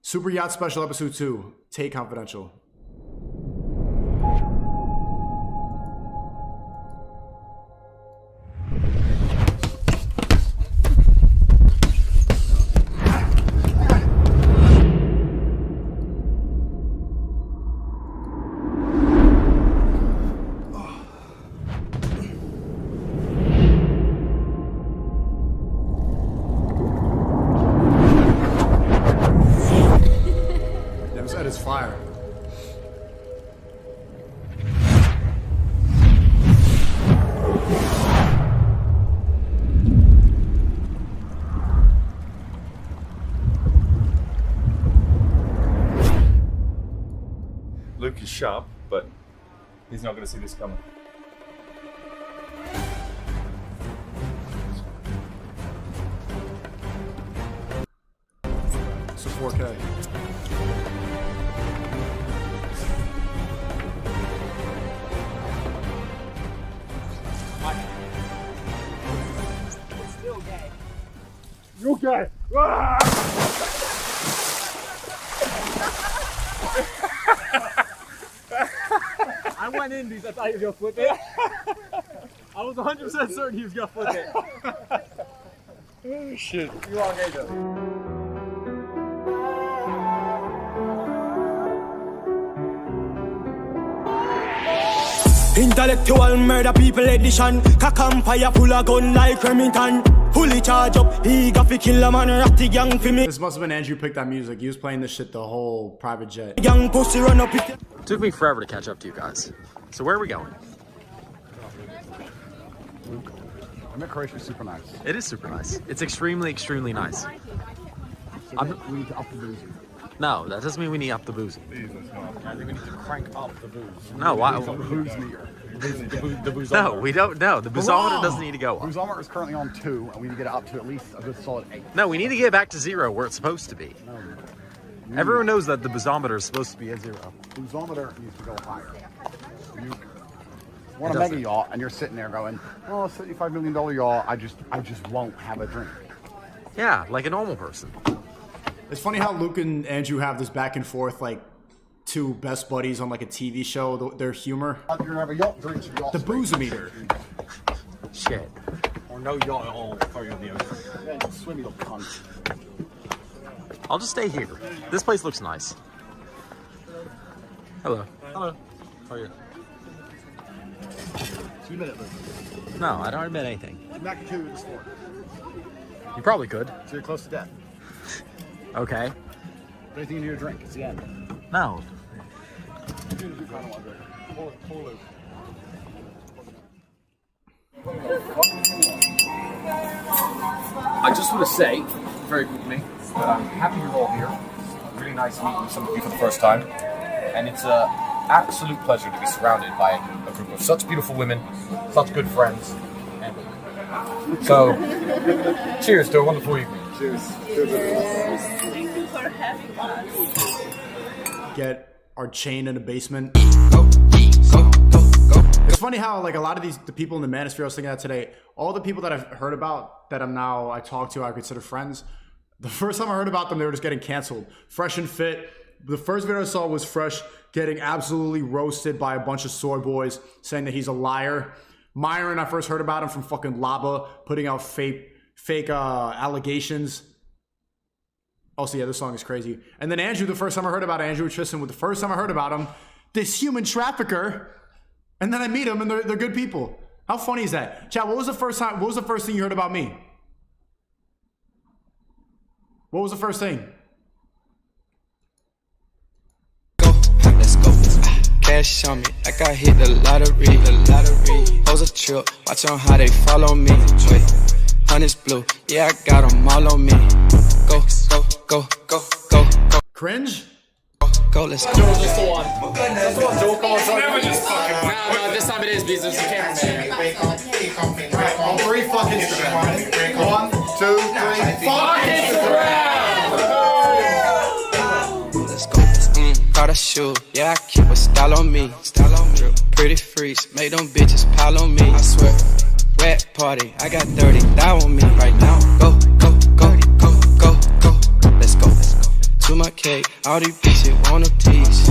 Super Yacht Special Episode 2, Tate Confidential. That is fire. Luke is sharp, but he's not going to see this coming. It's a 4K. You okay? I went in because I thought he was gonna flip it. I was 100% certain he was gonna flip it. Oh shit. You all gay though. Intellectual murder people edition. Cock empire full of gun like Remington. Fully charge up, he got to kill a man, ratty gang for me. This must have been Andrew picked that music. He was playing this shit the whole private jet. Young pussy run up it. Took me forever to catch up to you guys. So where are we going? I met Croatia super nice. It is super nice. It's extremely, extremely nice. So we need to up the booze. No, that doesn't mean we need up the booze. Please, let's not. I think we need to crank up the booze. No, why? The booze meter. The booze. No, we don't. No, the boozometer doesn't need to go up. Boozometer is currently on 2, and we need to get it up to at least a good solid 8. No, we need to get back to 0 where it's supposed to be. No. Everyone knows that the boozometer is supposed to be at 0. Boozometer needs to go higher. You want It a mega doesn't. yacht, and you're sitting there going, "Oh, a $75 million yacht. I just won't have a drink." Yeah, like a normal person. It's funny how Luke and Andrew have this back and forth, like two best buddies on like a TV show. Their humor. You're gonna have a yacht drink. The boozometer. Shit. Or no yacht at all for you in the ocean. Yeah, swim, you little cunt. I'll just stay here. This place looks nice. Hello. Hello. How are you? 2 minutes. Luke. No, I don't admit anything. Back to 2 to the floor. You probably could. So you're close to death. Okay. Anything you need to drink? It's the end. No. I just want to say, very quickly, that I'm happy you're all here. Really nice meeting some of you for the first time. And it's an absolute pleasure to be surrounded by a group of such beautiful women, such good friends. And so, cheers to a wonderful evening. Cheers. Thank you for having us. Get our chain in the basement. It's funny how like a lot of the people in the manosphere I was thinking that today, all the people that I've heard about that I talk to, I consider friends. The first time I heard about them, they were just getting canceled. Fresh and Fit. The first video I saw was Fresh getting absolutely roasted by a bunch of soy boys saying that he's a liar. Myron, I first heard about him from fucking Laba putting out fake allegations. Also, yeah, this song is crazy. And then Andrew, the first time I heard about Andrew Tristan, the first time I heard about him, this human trafficker. And then I meet them, and they're good people. How funny is that? Chad, what was the first thing you heard about me? What was the first thing? Go, let's go. Cash on me, like I hit the lottery. Pose a trip, watch on how they follow me. Wait, honey's blue, yeah, I got them all on me. Go, go, go, go, go, go. Cringe? Go, let's go. Just the one. Never just fucking. No, this time it is because there's a cameraman. Alright, on 3, fuck Instagram. 1, 2, 3, fuck Instagram! Let's go. Got a shoe, yeah, I keep a style on me. Pretty freaks, make them bitches pile on me. I swear, wet party, I got 30 thou on me right now. Go, go, go, go, go, go. Let's go. Too my cake. All these bitches want a piece.